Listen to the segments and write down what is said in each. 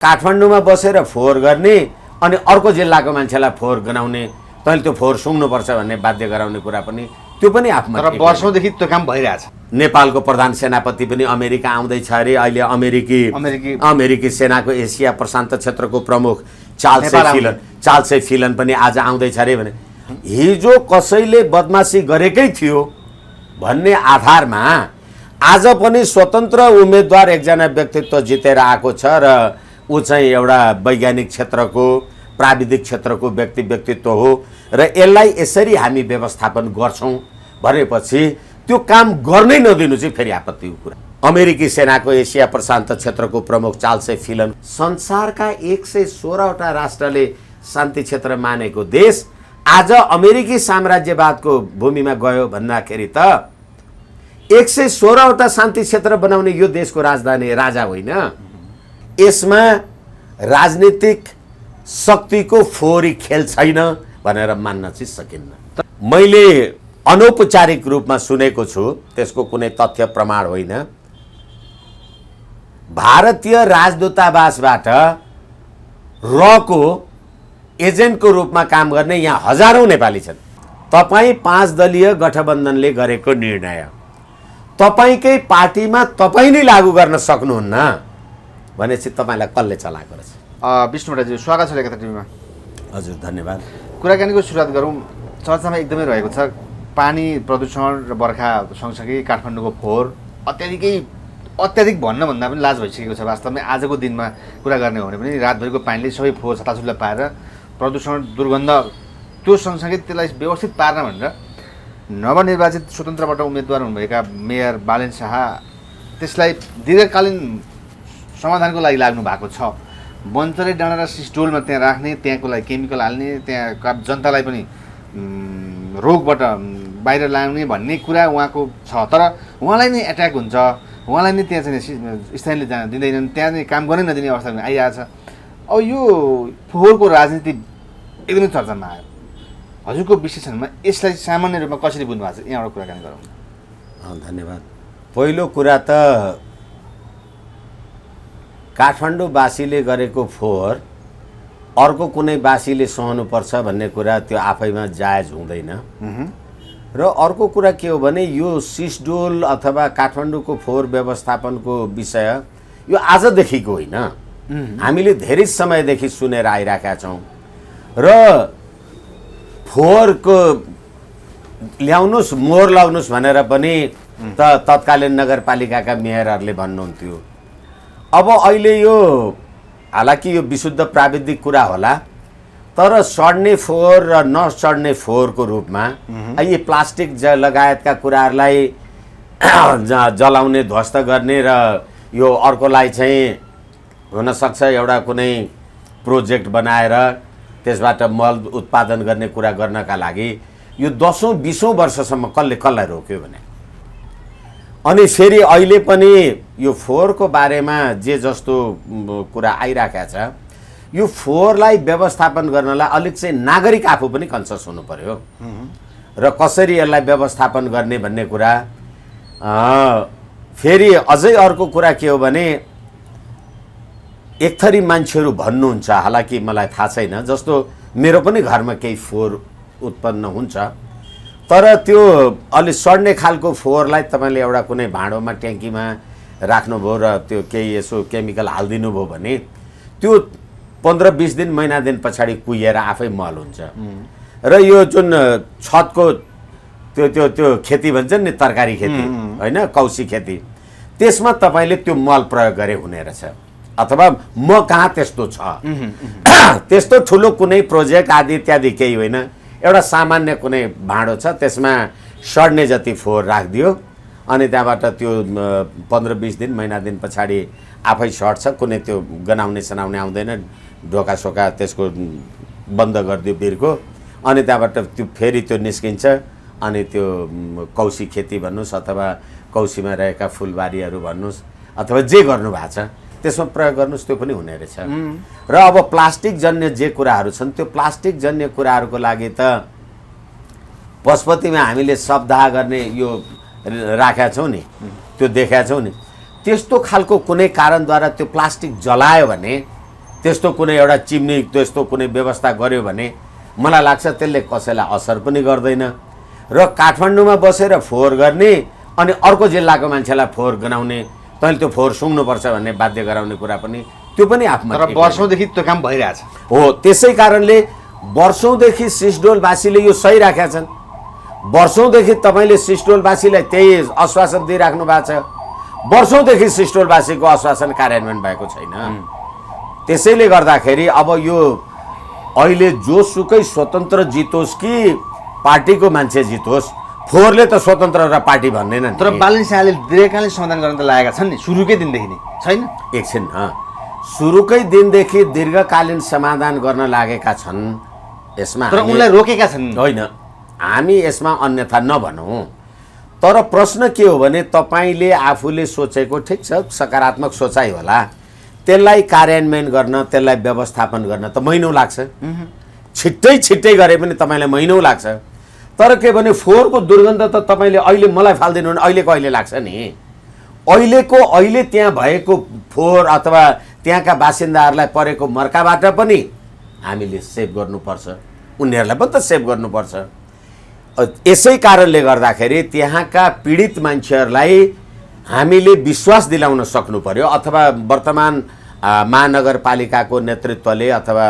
काठमाडौँमा बसेर फोहोर गर्ने अनि अर्को जिल्लाको मान्छेलाई फोहोर गराउने, तैँले त्यो फोहोर सुँग्नुपर्छ भन्ने बाध्य गराउने कुरा पनि त्यो पनि आफूमा तर वर्षौँदेखि त्यो काम भइरहेछ। नेपालको प्रधान सेनापति पनि अमेरिका आउँदैछ अरे। अहिले अमेरिकी सेनाको एसिया प्रशान्त क्षेत्रको प्रमुख चार्ल्स फिलन पनि आज आउँदैछ अरे भने हिजो कसैले बदमासी गरेकै थियो भन्ने आधारमा आज पनि स्वतन्त्र उम्मेदवार एकजना व्यक्तित्व जितेर आएको छ र ऊ चाहिँ एउटा वैज्ञानिक क्षेत्रको प्राविधिक क्षेत्रको व्यक्तित्व हो र यसलाई यसरी हामी व्यवस्थापन गर्छौँ भनेपछि त्यो काम गर्नै नदिनु चाहिँ फेरि आपत्तिको कुरा। अमेरिकी सेनाको एसिया प्रशान्त क्षेत्रको प्रमुख चार्ल्स फिलन संसारका 116वटा राष्ट्रले शान्ति क्षेत्र मानेको देश आज अमेरिकी साम्राज्यवादको भूमिमा गयो भन्दाखेरि त 116वटा शान्ति क्षेत्र बनाउने यो देशको राजधानी राजा होइन। यसमा राजनीतिक शक्तिको फोहोरी खेल छैन भनेर मान्न चाहिँ सकिन्न। मैले अनौपचारिक रूपमा सुनेको छु, त्यसको कुनै तथ्य प्रमाण होइन। भारतीय राजदूतावासबाट रको एजेन्टको रूपमा काम गर्ने यहाँ हजारौं नेपाली छन्। तपाईँ 5 दलीय गठबन्धनले गरेको निर्णय तपाईँकै पार्टीमा तपाईँ नै लागू गर्न सक्नुहुन्न भनेपछि तपाईँलाई कसले चलाएको रहेछ? विष्णु बडाजी स्वागत छ एकता टिभीमा। हजुर धन्यवाद। कुराकानीको सुरुवात गरौँ। चर्चामा एकदमै रहेको छ पानी प्रदूषण र बर्खा सँगसँगै काठमाडौँको फोहोर अत्याधिक भन्न भन्दा पनि लाज भइसकेको छ। वास्तवमा आजको दिनमा कुरा गर्ने हो भने पनि रातभरिको पानीले सबै फोहोर छताछुल्ला पारेर प्रदूषण दुर्गन्ध त्यो सँगसँगै त्यसलाई व्यवस्थित पार्न भनेर नवनिर्वाचित स्वतन्त्रबाट उम्मेदवार हुनुभएका मेयर बालेन शाह त्यसलाई दीर्घकालीन समाधानको लागि लाग्नु भएको छ। बन्चरे डाँडा र सिस्टोलमा त्यहाँ राख्ने, त्यहाँको लागि केमिकल हाल्ने, त्यहाँ जनतालाई पनि रोगबाट बाहिर ल्याउने भन्ने कुरा उहाँको छ। तर उहाँलाई नै एट्याक हुन्छ, उहाँलाई नै त्यहाँ चाहिँ स्थानीयले जान दिँदैनन्, त्यहाँ नै काम गर्नै नदिने अवस्था आइरहेछ। अब यो फोहोरको राजनीति एकदमै चर्चामा आयो। हजुरको विश्लेषणमा यसलाई सामान्य रूपमा कसरी बुझ्नु भएको छ? यहाँबाट कुराकानी गरौँ। धन्यवाद। पहिलो कुरा त काठमाडौँवासीले गरेको फोहोर अर्को कुनै वासीले सहनुपर्छ भन्ने कुरा त्यो आफैमा जायज हुँदैन। र अर्को कुरा के हो भने यो सिस्डोल अथवा काठमाडौँको फोहोर व्यवस्थापनको विषय यो आजदेखिको होइन, हामीले धेरै समयदेखि सुनेर आइरहेका छौँ। र फोहोरको ल्याउनुहोस् मोहर लगाउनुहोस् भनेर पनि तत्कालीन नगरपालिकाका मेयरहरूले भन्नुहुन्थ्यो। अब अहिले यो हालाकि यो विशुद्ध प्राविधिक कुरा होला, तर सड्ने फोहोर र नसड्ने फोहोरको रूपमा यी प्लास्टिक लगायतका कुराहरूलाई जलाउने ध्वस्त गर्ने र यो अर्कोलाई चाहिँ हुनसक्छ एउटा कुनै प्रोजेक्ट बनाएर त्यसबाट मल उत्पादन गर्ने कुरा गर्नका लागि यो 10औं-20औं वर्षसम्म कसलाई रोक्यो भने। अनि फेरि अहिले पनि यो फोहोरको बारेमा जे जस्तो कुरा आइरहेको छ, यो फोहोरलाई व्यवस्थापन गर्नलाई अलिक चाहिँ नागरिक आफू पनि कन्सियस हुनु पर्यो र कसरी यसलाई व्यवस्थापन गर्ने भन्ने कुरा। फेरि अझै अर्को कुरा के हो भने एक थरी मान्छेहरू भन्नुहुन्छ, हालाकि मलाई थाहा छैन, जस्तो मेरो पनि घरमा केही फोहोर उत्पन्न हुन्छ, तर त्यो अलि सड्ने खालको फोहोरलाई तपाईँले एउटा कुनै भाँडोमा ट्याङ्कीमा राख्नुभयो र त्यो केही यसो केमिकल हालिदिनु भयो भने त्यो 15-20 दिन महिना दिन पछाडि कुहिएर आफै मल हुन्छ। र यो जुन छतको त्यो त्यो त्यो खेती भन्छ नि, तरकारी खेती होइन, कौसी खेती, त्यसमा तपाईँले त्यो मल प्रयोग गरे हुने रहेछ। अथवा म कहाँ त्यस्तो छ, त्यस्तो ठुलो कुनै प्रोजेक्ट आदि इत्यादि केही होइन, एउटा सामान्य कुनै भाँडो छ, त्यसमा सड्ने जति फोहोर राखिदियो अनि त्यहाँबाट त्यो 15-20 दिन महिना दिन पछाडि आफै सड्छ। कुनै त्यो गनाउने सनाउने आउँदैन, ढोका सोका त्यसको बन्द गरिदियो बिर्को, अनि त्यहाँबाट त्यो फेरि त्यो निस्किन्छ। अनि त्यो कौसी खेती भन्नुहोस् अथवा कौसीमा रहेका फुलबारीहरू भन्नुहोस् अथवा जे गर्नुभएको छ त्यसमा प्रयोग गर्नुहोस्, त्यो पनि हुने रहेछ। र अब प्लास्टिक जन्य जे कुराहरू छन्, त्यो प्लास्टिक जन्य कुराहरूको लागि त पशुपतिमा हामीले शवदाह गर्ने यो राखेका छौँ नि, त्यो देखेका छौँ नि, त्यस्तो खालको कुनै कारणद्वारा त्यो प्लास्टिक जलायो भने त्यस्तो कुनै एउटा चिम्नी त्यस्तो कुनै व्यवस्था गर्यो भने मलाई लाग्छ त्यसले कसैलाई असर पनि गर्दैन र काठमाडौँमा बसेर फोहोर गर्ने अनि अर्को जिल्लाको मान्छेलाई फोहोर गनाउने तैँले त्यो फोहोर सुँग्नुपर्छ भन्ने बाध्य गराउने कुरा पनि त्यो पनि आफूमा तर वर्षौँदेखि त्यो काम भइरहेछ हो। त्यसै कारणले वर्षौँदेखि सिसडोलवासीले यो सही राखेका छन्। वर्षौँदेखि तपाईँले सिसडोलवासीलाई त्यही आश्वासन दिइराख्नु भएको छ। वर्षौँदेखि सिसडोलवासीको आश्वासन कार्यान्वयन भएको छैन। त्यसैले गर्दाखेरि अब यो अहिले जोसुकै स्वतन्त्र जितोस् कि पार्टीको मान्छे जितोस्, फोहोरले त स्वतन्त्र र पार्टी भन्दैनन्। तर बालन शाहले दीर्घकालीन समाधान गर्न त लागेका छन् नि सुरुकै दिनदेखि नै, छैन? एकछिन, सुरुकै दिनदेखि दीर्घकालीन समाधान गर्न लागेका छन्। यसमा तर उनलाई रोकेका छन्। होइन, हामी यसमा अन्यथा नभनौँ। तर प्रश्न के हो भने तपाईँले आफूले सोचेको ठिक छ, सकारात्मक सोचाइ होला, त्यसलाई कार्यान्वयन गर्न, त्यसलाई व्यवस्थापन गर्न त महिनौँ लाग्छ। छिट्टै गरे पनि तपाईँलाई महिनौँ लाग्छ। तर के भने फोहोरको दुर्गन्ध त तपाईँले अहिले मलाई फाल्दिनु भने अहिलेको अहिले लाग्छ नि। अहिले त्यहाँ भएको फोहोर अथवा त्यहाँका बासिन्दाहरूलाई परेको मर्काबाट पनि हामीले सेभ गर्नुपर्छ, उनीहरूलाई पनि त सेभ गर्नुपर्छ। यसै कारणले गर्दाखेरि त्यहाँका पीडित मान्छेहरूलाई हामीले विश्वास दिलाउन सक्नु पर्यो, अथवा वर्तमान महानगरपालिकाको नेतृत्वले अथवा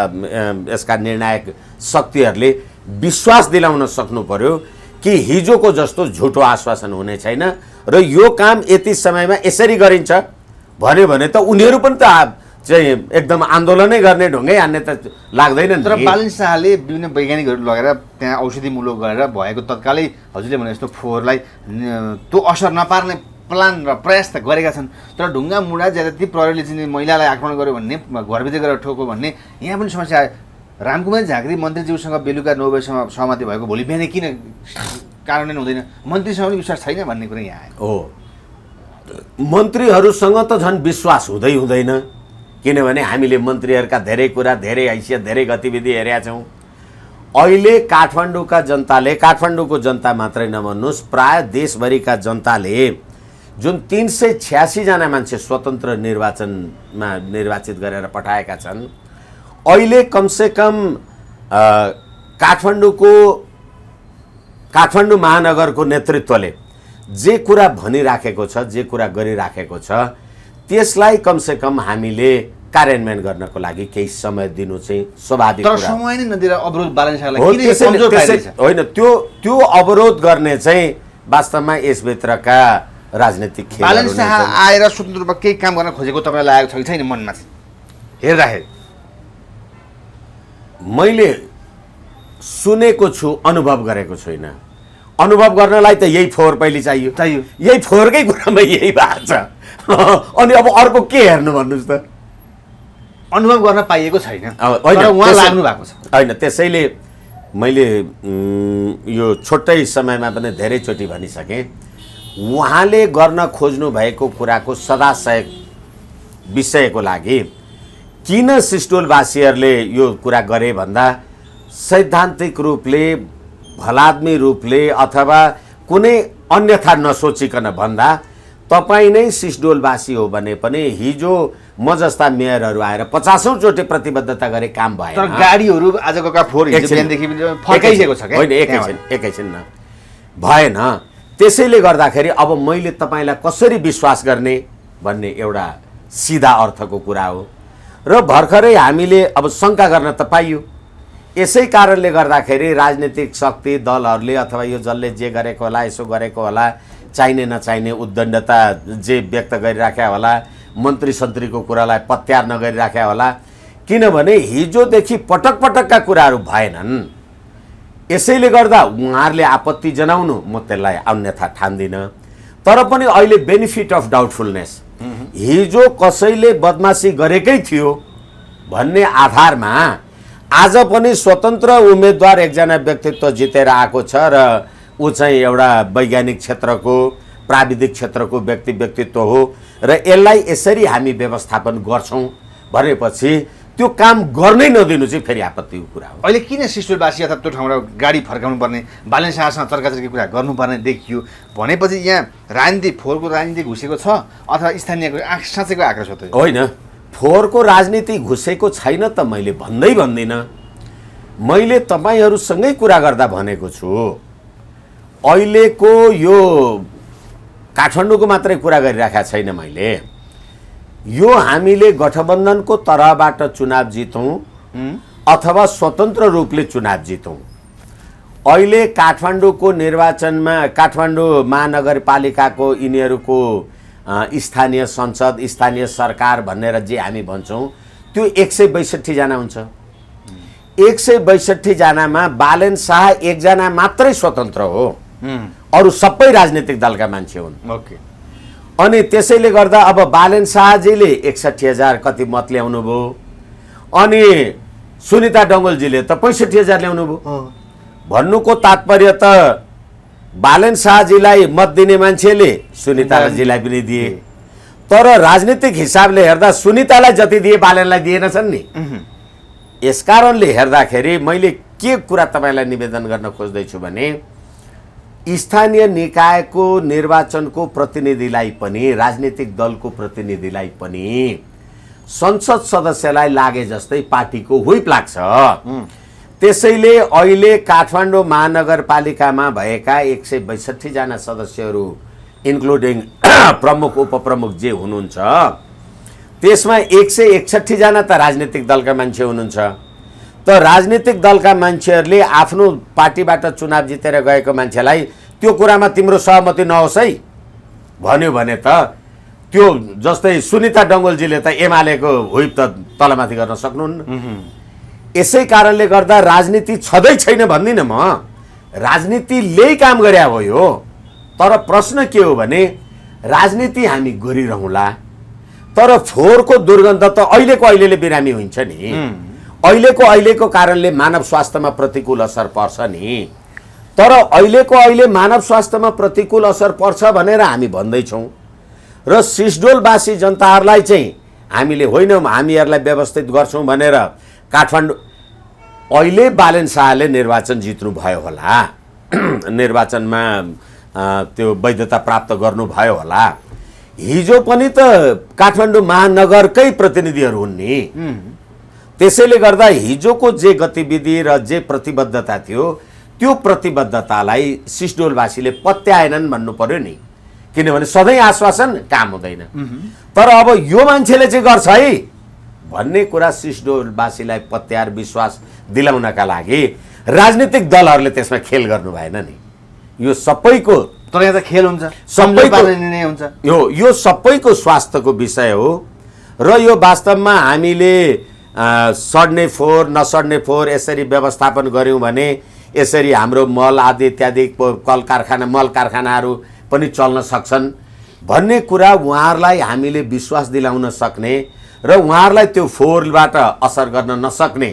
यसका निर्णायक शक्तिहरूले विश्वास दिलाउन सक्नु पर्यो कि हिजोको जस्तो झुटो आश्वासन हुने छैन र यो काम यति समयमा यसरी गरिन्छ भन्यो भने त उनीहरू पनि त चाहिँ एकदम आन्दोलनै गर्ने ढुङ्गै हान्ने त लाग्दैन। तर बालन शाहले विभिन्न वैज्ञानिकहरू लगेर त्यहाँ औषधिमूलक गरेर भएको तत्कालै हजुरले भने जस्तो फोहोरलाई त्यो असर नपार्ने प्लान र प्रयास त गरेका छन्। तर ढुङ्गा मुढा ज्यादाती प्रहरीले चाहिँ महिलालाई आक्रमण गर्यो भन्ने, घरभित्र गएर ठोक्यो भन्ने यहाँ पनि समस्या आयो। रामकुमार झाँक्री मन्त्रीज्यूसँग बेलुका 9 बजीसम्म सहमति भएको भोलि बिहानै किन कार्यान्वयन हुँदैन? मन्त्रीसँग पनि विश्वास छैन भन्ने कुरा यहाँ आयो। हो, मन्त्रीहरूसँग त झन् विश्वास हुँदैन, किनभने हामीले मन्त्रीहरूका धेरै कुरा, धेरै हैसियत, धेरै गतिविधि हेरेका छौँ। अहिले काठमाडौँका जनताले, काठमाडौँको जनता मात्रै नभन्नुहोस्, प्राय देशभरिका जनताले जुन 386 जना मान्छे स्वतन्त्र निर्वाचनमा निर्वाचित गरेर पठाएका छन्, अहिले कमसेकम काठमाडौँ महानगरको नेतृत्वले जे कुरा भनिराखेको छ, जे कुरा गरिराखेको छ, त्यसलाई कमसेकम हामीले कार्यान्वयन गर्नको लागि केही समय दिनु चाहिँ स्वाभाविक कुरा। तर समय नै नदिएर अवरोध बालन शाहलाई किन कमजोर पारिरहेछ? होइन, त्यो अवरोध गर्ने चाहिँ वास्तवमा यसभित्रका राजनीतिक खेल। बालन शाह आएर स्वतन्त्र रूपमा केही काम गर्न खोजेको तपाईँलाई लागेको छ कि छैन मनमा चाहिँ हेर्दाखेरि? मैले सुनेको छु, अनुभव गरेको छुइनँ। अनुभव गर्नलाई त यही फोहोर पहिले चाहियो। यही फोहोरकै कुरामा यही भएको छ। अनि अब अर्को के हेर्नु भन्नुहोस् त? अनुभव गर्न पाइएको छैन, तर उहाँ लाग्नु भएको छ। होइन, त्यसैले मैले यो छुट्टै समयमा पनि धेरैचोटि भनिसकेँ, उहाँले गर्न खोज्नु भएको कुराको सदाशय विषयको लागि किन सिसडोलवासीहरूले यो कुरा गरे भन्दा सैद्धान्तिक रूपले, भलाद्मी रूपले अथवा कुनै अन्यथा नसोचिकन भन्दा तपाईँ नै सिसडोलवासी हो भने पनि हिजो म जस्ता मेयरहरू आएर 50औं चोटि प्रतिबद्धता गरे, काम भएन। तर गाडीहरू आजको का फोहोर बिहानदेखि फर्काइसकेको छ। होइन, एकैछिन न, भएन। त्यसैले गर्दाखेरि अब मैले तपाईँलाई कसरी विश्वास गर्ने भन्ने एउटा सिधा अर्थको कुरा हो र भर्खरै हामीले अब शङ्का गर्न त पाइयो। यसै कारणले गर्दाखेरि राजनीतिक शक्ति दलहरूले अथवा यो जसले जे गरेको होला, यसो गरेको होला, चाहिने नचाहिने उद्दण्डता जे व्यक्त गरिराख्या होला, मन्त्री सन्त्रीको कुरालाई पत्यार नगरिराख्या होला, किनभने हिजोदेखि पटकका कुराहरू भएनन्। यसैले गर्दा उहाँहरूले आपत्ति जनाउनु, म त्यसलाई अन्यथा ठान्दिनँ। तर पनि अहिले बेनिफिट अफ डाउटफुलनेस, हिजो कसैले बदमासी गरेकै थियो भन्ने आधारमा आज पनि स्वतन्त्र उम्मेदवार एकजना व्यक्तित्व जितेर आएको छ र ऊ चाहिँ एउटा वैज्ञानिक क्षेत्रको, प्राविधिक क्षेत्रको व्यक्तित्व हो र यसलाई यसरी हामी व्यवस्थापन गर्छौँ भनेपछि त्यो काम गर्नै नदिनु चाहिँ फेरि आपत्तिको कुरा हो। अहिले किन सिसडोलवासी अथवा त्यो ठाउँबाट गाडी फर्काउनु पर्ने, बालन शाहसँग तर्कातर्की कुरा गर्नुपर्ने देखियो भनेपछि यहाँ राजनीति, फोहोरको राजनीति घुसेको छ अथवा स्थानीयको साँच्चैको आक्रोश हो? होइन, फोहोरको राजनीति घुसेको छैन त मैले भन्दिनँ। मैले तपाईँहरूसँगै कुरा गर्दा भनेको छु, अहिलेको यो काठमाडौँको मात्रै कुरा गरिराखेका छैन मैले। यो हामीले गठबन्धनको तर्फबाट चुनाव जितौँ अथवा स्वतन्त्र रूपले चुनाव जितौँ, अहिले काठमाडौँको निर्वाचनमा काठमाडौँ महानगरपालिकाको यिनीहरूको स्थानीय संसद, स्थानीय सरकार भनेर जे हामी भन्छौँ त्यो 162 जना हुन्छ। 162 जनामा बालेन शाह एकजना मात्रै स्वतन्त्र हो, अरू सबै राजनीतिक दलका मान्छे हुन्। ओके। अनि त्यसैले गर्दा अब बालेन शाहजीले 61,000 कति मत ल्याउनु भयो, अनि सुनिता डङ्गोलजीले त 65,000 ल्याउनु भयो। भन्नुको तात्पर्य त बालेन शाहजीलाई मत दिने मान्छेले सुनिताजीलाई पनि दिए, तर राजनीतिक हिसाबले हेर्दा सुनितालाई जति दिए बालेनलाई दिएनछन् नि। यसकारणले हेर्दाखेरि मैले के कुरा तपाईँलाई निवेदन गर्न खोज्दैछु भने स्थानीय निकायको निर्वाचनको प्रतिनिधिलाई पनि, राजनीतिक दलको प्रतिनिधिलाई पनि संसद सदस्यलाई लागे जस्तै पार्टीको व्हिप लाग्छ। त्यसैले अहिले काठमाडौँ महानगरपालिकामा भएका 162 जना सदस्यहरू इन्क्लुडिङ प्रमुख उपप्रमुख जे हुनुहुन्छ, त्यसमा 161 जना त राजनीतिक दलका मान्छे हुनुहुन्छ। त राजनीतिक दलका मान्छेहरूले आफ्नो पार्टीबाट चुनाव जितेर गएको मान्छेलाई त्यो कुरामा तिम्रो सहमति नहोस् है भन्यो भने त त्यो जस्तै सुनिता डङ्गोलजीले त एमालेको व्हिप त तलमाथि गर्न सक्नुहुन्न। यसै कारणले गर्दा राजनीति छँदै छैन भन्दिनँ म, राजनीतिले काम गरे हो यो। तर प्रश्न के हो भने राजनीति हामी गरिरहँला, तर फोहोरको दुर्गन्ध त अहिलेले बिरामी हुन्छ नि। अहिलेको कारणले मानव स्वास्थ्यमा प्रतिकूल असर पर्छ नि। तर अहिले मानव स्वास्थ्यमा प्रतिकूल असर पर्छ भनेर हामी भन्दैछौँ र सिसडोलवासी जनताहरूलाई चाहिँ हामीले होइन हामीहरूलाई व्यवस्थित गर्छौँ भनेर काठमाडौँ अहिले बालेन शाहले निर्वाचन जित्नु भयो होला, निर्वाचनमा त्यो वैधता प्राप्त गर्नुभयो होला। हिजो पनि त काठमाडौँ महानगरकै प्रतिनिधिहरू हुन् नि। त्यसैले गर्दा हिजोको जे गतिविधि र जे प्रतिबद्धता थियो त्यो प्रतिबद्धतालाई सिसडोलवासीले पत्याएनन् भन्नु पर्यो नि, किनभने सधैँ आश्वासन काम हुँदैन। तर अब यो मान्छेले चाहिँ गर्छ है भन्ने कुरा सिसडोलवासीलाई पत्यार विश्वास दिलाउनका लागि राजनीतिक दलहरूले त्यसमा खेल गर्नु भएन नि। यो सबैको तर यहाँ त खेल हुन्छ, सबैको निर्णय हुन्छ। यो सबैको स्वास्थ्यको विषय हो र यो वास्तवमा हामीले सड्ने फोहोर नसड्ने फोहोर यसरी व्यवस्थापन गऱ्यौँ भने यसरी हाम्रो मल आदि इत्यादि कल कारखाना मल कारखानाहरू पनि चल्न सक्छन् भन्ने कुरा उहाँहरूलाई हामीले विश्वास दिलाउन सक्ने र उहाँहरूलाई त्यो फोहोरबाट असर गर्न नसक्ने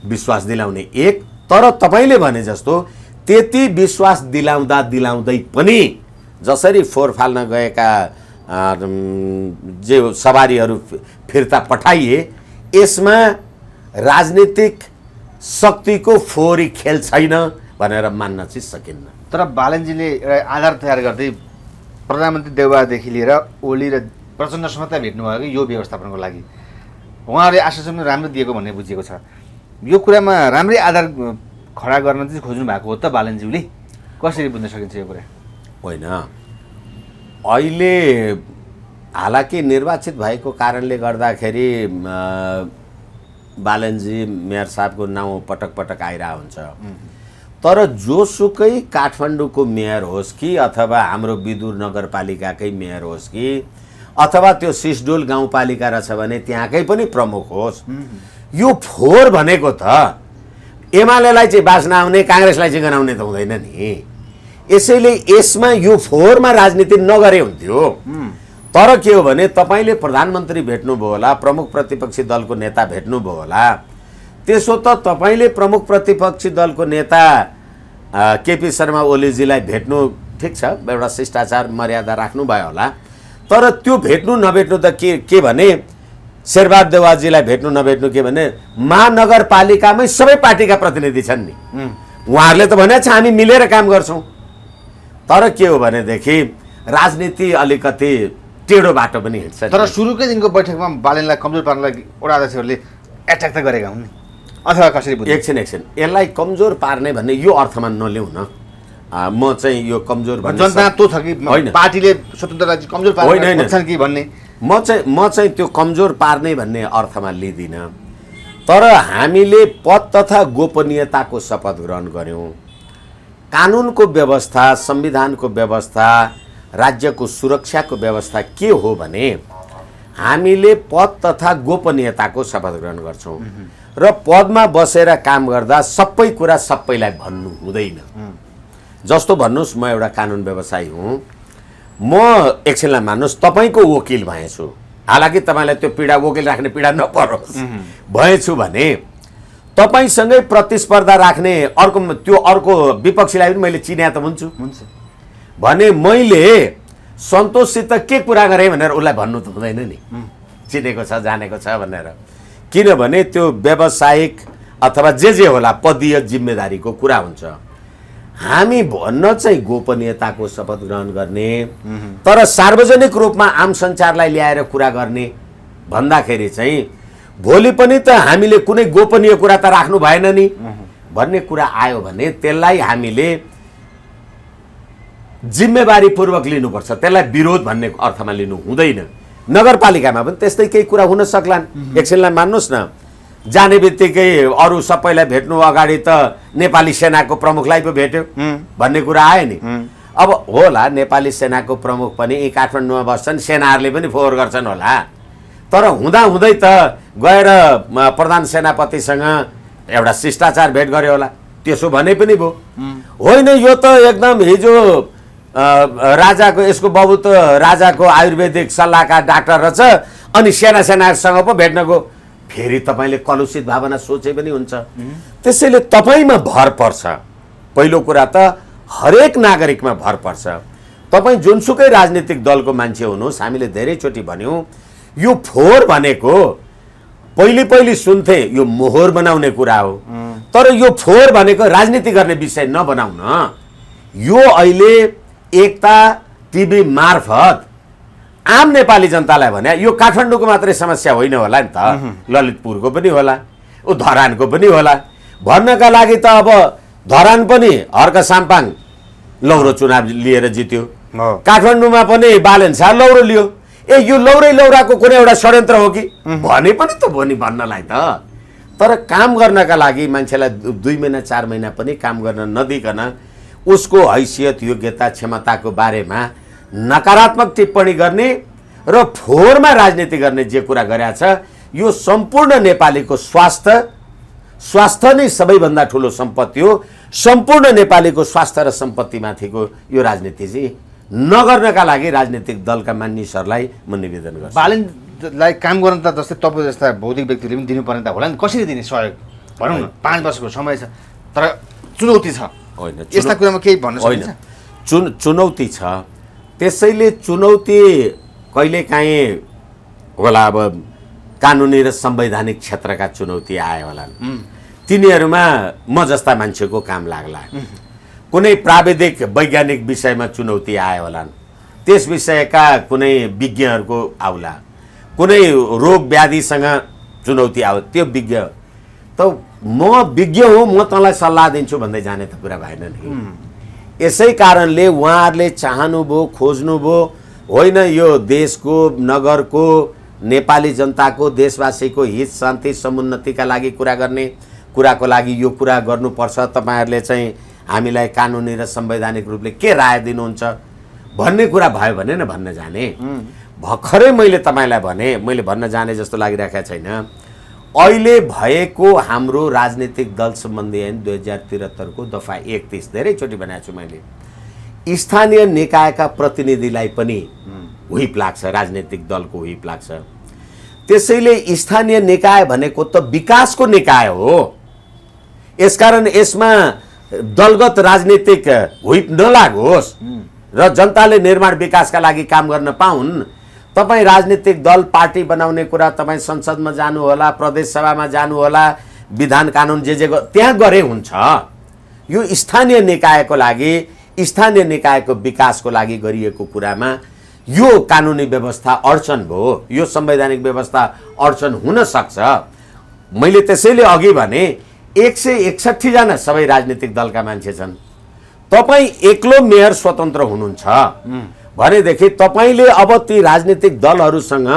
विश्वास दिलाउने एक। तर तपाईँले भने जस्तो त्यति विश्वास दिलाउँदै पनि जसरी फोहोर फाल्न गएका जे सवारीहरू फिर्ता पठाइए, यसमा राजनीतिक शक्तिको फोहोरी खेल छैन भनेर मान्न चाहिँ सकिन्न। तर बालनजीले एउटा आधार तयार गर्दै प्रधानमन्त्री देउवादेखि लिएर ओली र प्रचण्डसँग त भेट्नुभयो कि यो व्यवस्थापनको लागि उहाँहरूले आश्वासन राम्रो दिएको भन्ने बुझिएको छ। यो कुरामा राम्रै आधार खडा गर्न चाहिँ खोज्नु भएको हो त बालनज्यूले? कसरी बुझ्न सकिन्छ यो कुरा? होइन, अहिले हालाकि निर्वाचित भएको कारणले गर्दाखेरि बालनजी मेयर साहबको नाउँ पटक पटक आइरहेको हुन्छ। तर जोसुकै काठमाडौँको मेयर होस् कि अथवा हाम्रो विदुर नगरपालिकाकै मेयर होस् कि अथवा त्यो सिसडोल गाउँपालिका रहेछ भने त्यहाँकै पनि प्रमुख होस्, यो फोहोर भनेको त एमालेलाई चाहिँ बाँच्न आउने काङ्ग्रेसलाई चाहिँ गनाउने त हुँदैन नि। यसैले यसमा यो फोहोरमा राजनीति नगरे हुन्थ्यो। तर के हो भने तपाईँले प्रधानमन्त्री भेट्नुभयो होला, प्रमुख प्रतिपक्षी दलको नेता भेट्नुभयो होला, त्यसो त तपाईँले प्रमुख प्रतिपक्षी दलको नेता केपी शर्मा ओलीजीलाई भेट्नु ठिक छ, एउटा शिष्टाचार मर्यादा राख्नुभयो होला। तर त्यो भेट्नु नभेट्नु त के भने शेरबहादुर देउवाजीलाई भेट्नु नभेट्नु के भने महानगरपालिकामै सबै पार्टीका प्रतिनिधि छन् नि। उहाँहरूले त भनेको छ हामी मिलेर काम गर्छौँ। तर के हो भनेदेखि राजनीति अलिकति टेढो बाटो पनि हिँड्छ। तर सुरुकै दिनको बैठकमा बालेनलाई कमजोर पार्नलाई वडा अध्यक्षहरूले एट्याक त गरेका हुन् नि, अथवा कसरी बुझ्नु? एकछिन यसलाई कमजोर पार्ने भन्ने यो अर्थमा नल्याउ न। म चाहिँ यो कमजोर भन्ने जनता तो छ कि पार्टीले स्वतन्त्रलाई कमजोर पार्न खोज्छन् कि भन्ने, म चाहिँ त्यो कमजोर पार्ने भन्ने अर्थमा लिँदिनँ। तर हामीले पद तथा गोपनीयताको शपथ ग्रहण गऱ्यौँ। कानुनको व्यवस्था, संविधानको व्यवस्था, राज्यको सुरक्षाको व्यवस्था के हो भने हामीले पद तथा गोपनीयताको शपथ ग्रहण गर्छौँ र पदमा बसेर काम गर्दा सबै कुरा सबैलाई भन्नु हुँदैन। जस्तो भन्नुहोस् म एउटा कानुन व्यवसायी हुँ, म एकछिनलाई मान्नुहोस् तपाईँको वकिल भएछु, हालाकि तपाईँलाई त्यो पीडा वकिल राख्ने पीडा नपरोस् भएछु भने तपाईँसँगै प्रतिस्पर्धा राख्ने अर्को विपक्षीलाई पनि मैले चिने त हुन्छु भने मैले सन्तोषसित के कुरा गरेँ भनेर उसलाई भन्नु त हुँदैन नि, चिनेको छ जानेको छ भनेर। किनभने त्यो व्यावसायिक अथवा जे होला पदीय जिम्मेदारीको कुरा हुन्छ। हामी भन्न चाहिँ गोपनीयताको शपथ ग्रहण गर्ने, तर सार्वजनिक रूपमा आम सञ्चारलाई ल्याएर कुरा गर्ने भन्दाखेरि चाहिँ भोलि पनि त हामीले कुनै गोपनीय कुरा त राख्नु भएन नि भन्ने कुरा आयो भने त्यसलाई हामीले जिम्मेवारीपूर्वक लिनुपर्छ, त्यसलाई विरोध भन्ने अर्थमा लिनु हुँदैन। नगरपालिकामा पनि त्यस्तै केही कुरा हुन सक्लान्। एकछिनलाई मान्नुहोस् न, जाने बित्तिकै अरू सबैलाई भेट्नु अगाडि त नेपाली सेनाको प्रमुखलाई पो भेट्यो भन्ने कुरा आयो नि। अब होला नेपाली सेनाको प्रमुख पनि यी काठमाडौँमा बस्छन्, सेनाहरूले पनि फोहोर गर्छन् होला, तर हुँदै त गएर प्रधान सेनापतिसँग एउटा शिष्टाचार भेट गर्यो होला, त्यसो भने पनि भयो। होइन यो त एकदम हिजो राजाको यसको बाबु त राजाको आयुर्वेदिक सल्लाहकार डाक्टर रहेछ अनि सेनासँग पो भेट्न गयो, फेरि तपाईँले कलुषित भावना सोचे पनि हुन्छ। त्यसैले तपाईँमा भर पर्छ। पहिलो कुरा त हरेक नागरिकमा भर पर्छ। तपाईँ जुनसुकै राजनीतिक दलको मान्छे हुनुहोस्, हामीले धेरैचोटि भन्यौँ यो फोहोर भनेको पहिले सुन्थे यो मोहर बनाउने कुरा हो, तर यो फोहोर भनेको राजनीति गर्ने विषय नबनाउन। यो अहिले एकता टिभी मार्फत आम नेपाली जनतालाई भने यो काठमाडौँको मात्रै समस्या होइन होला नि त, ललितपुरको पनि होला, धरानको पनि होला। भन्नका लागि त अब धरान पनि हर्क साम्पाङ लौरो चुनाव लिएर जित्यो, काठमाडौँमा पनि बालेन शाह लौरो लियो। यो लौराको कुनै एउटा षड्यन्त्र हो कि भने पनि त भोलि भन्नलाई त। तर काम गर्नका लागि मान्छेलाई 2 महिना 4 महिना पनि काम गर्न नदिकन उसको हैसियत योग्यता क्षमताको बारेमा नकारात्मक टिप्पणी गर्ने र फोहोरमा राजनीति गर्ने जे कुरा गरेको छ, यो सम्पूर्ण नेपालीको स्वास्थ्य नै सबैभन्दा ठुलो सम्पत्ति हो। सम्पूर्ण नेपालीको स्वास्थ्य र सम्पत्तिमाथिको यो राजनीति चाहिँ नगर्नका लागि राजनीतिक दलका मानिसहरूलाई म निवेदन गर्छु। बालेनलाई काम गर्न त जस्तै तपाईँ जस्ता भौतिक व्यक्तिले पनि दिनुपर्ने त होला नि, कसरी दिने सहयोग? भनौँ न 5 वर्षको समय छ, तर चुनौती छ। होइन, यस्ता कुरामा केही भन्न सकिन्छ? चुनौती छ। त्यसैले चुनौती कहिलेकाहीँ होला, अब कानुनी र संवैधानिक क्षेत्रका चुनौती आए होला, तिनीहरूमा म जस्ता मान्छेको काम लाग्ला। कुनै प्राविधिक वैज्ञानिक विषयमा चुनौती आयो होला, त्यस विषयका कुनै विज्ञहरूको आउला। कुनै रोग व्याधिसँग चुनौती आयो, त्यो विज्ञ त म विज्ञ हुँ, म तँलाई सल्लाह दिन्छु भन्दै जाने त कुरा भएन नि। यसै कारणले उहाँहरूले चाहनुभयो, खोज्नुभयो, होइन यो देशको, नगरको, नेपाली जनताको, देशवासीको हित शान्ति समुन्नतिका लागि कुरा गर्ने कुराको लागि यो कुरा गर्नुपर्छ, तपाईँहरूले चाहिँ हामीलाई कानुनी र संवैधानिक रूपले के राय दिनुहुन्छ भन्ने कुरा भयो भने न भन्न जाने। भर्खरै मैले तपाईँलाई भने, मैले भन्न जाने जस्तो लागिरहेको छैन। अहिले भएको हाम्रो राजनीतिक दल सम्बन्धी ऐन 2073 को दफा 31 धेरैचोटि भनेको छु मैले, स्थानीय निकायका प्रतिनिधिलाई पनि हुइप लाग्छ, राजनीतिक दलको हुइप लाग्छ। त्यसैले स्थानीय निकाय भनेको त विकासको निकाय हो, यसकारण यसमा दलगत राजनीतिक हुइप नलागोस् र जनताले निर्माण विकासका लागि काम गर्न पाउन्। तपाईँ राजनीतिक दल पार्टी बनाउने कुरा तपाईँ संसदमा जानु होला, प्रदेश सभामा जानु होला, विधान कानुन जे त्यहाँ गरे हुन्छ। यो स्थानीय निकायको लागि, स्थानीय निकायको विकासको लागि गरिएको कुरामा यो कानुनी व्यवस्था अडचन भयो, यो संवैधानिक व्यवस्था अडचन हुन सक्छ। मैले त्यसैले अघि भने 161 जना सबै राजनीतिक दलका मान्छे छन्। तपाईँ एक्लो मेयर स्वतन्त्र हुनुहुन्छ भनेदेखि तपाईँले अब ती राजनीतिक दलहरूसँग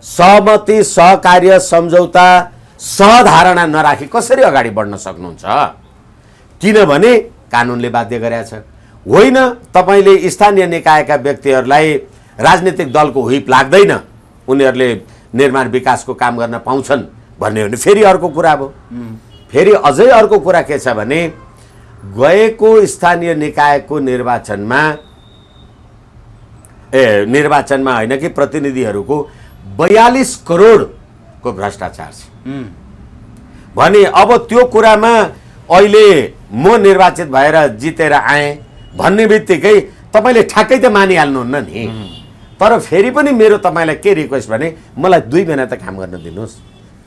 सहमति, सहकार्य, सम्झौता, सहधारणा नराखी कसरी अगाडि बढ्न सक्नुहुन्छ? किनभने कानुनले बाध्य गरेको छ। होइन, तपाईँले स्थानीय निकायका व्यक्तिहरूलाई राजनीतिक दलको हुइप लाग्दैन, उनीहरूले निर्माण विकासको काम गर्न पाउँछन् भन्ने हो भने फेरि अर्को कुरा भयो। फेरि अझै अर्को कुरा के छ भने गएको स्थानीय निकायको निर्वाचनमा होइन कि प्रतिनिधिहरूको 42 करोडको भ्रष्टाचार छ भने अब त्यो कुरामा अहिले म निर्वाचित भएर जितेर आएँ भन्ने बित्तिकै तपाईँले ठ्याक्कै त मानिहाल्नुहुन्न नि। तर फेरि पनि मेरो तपाईँलाई के रिक्वेस्ट भने मलाई 2 महिना त काम गर्न दिनुहोस्,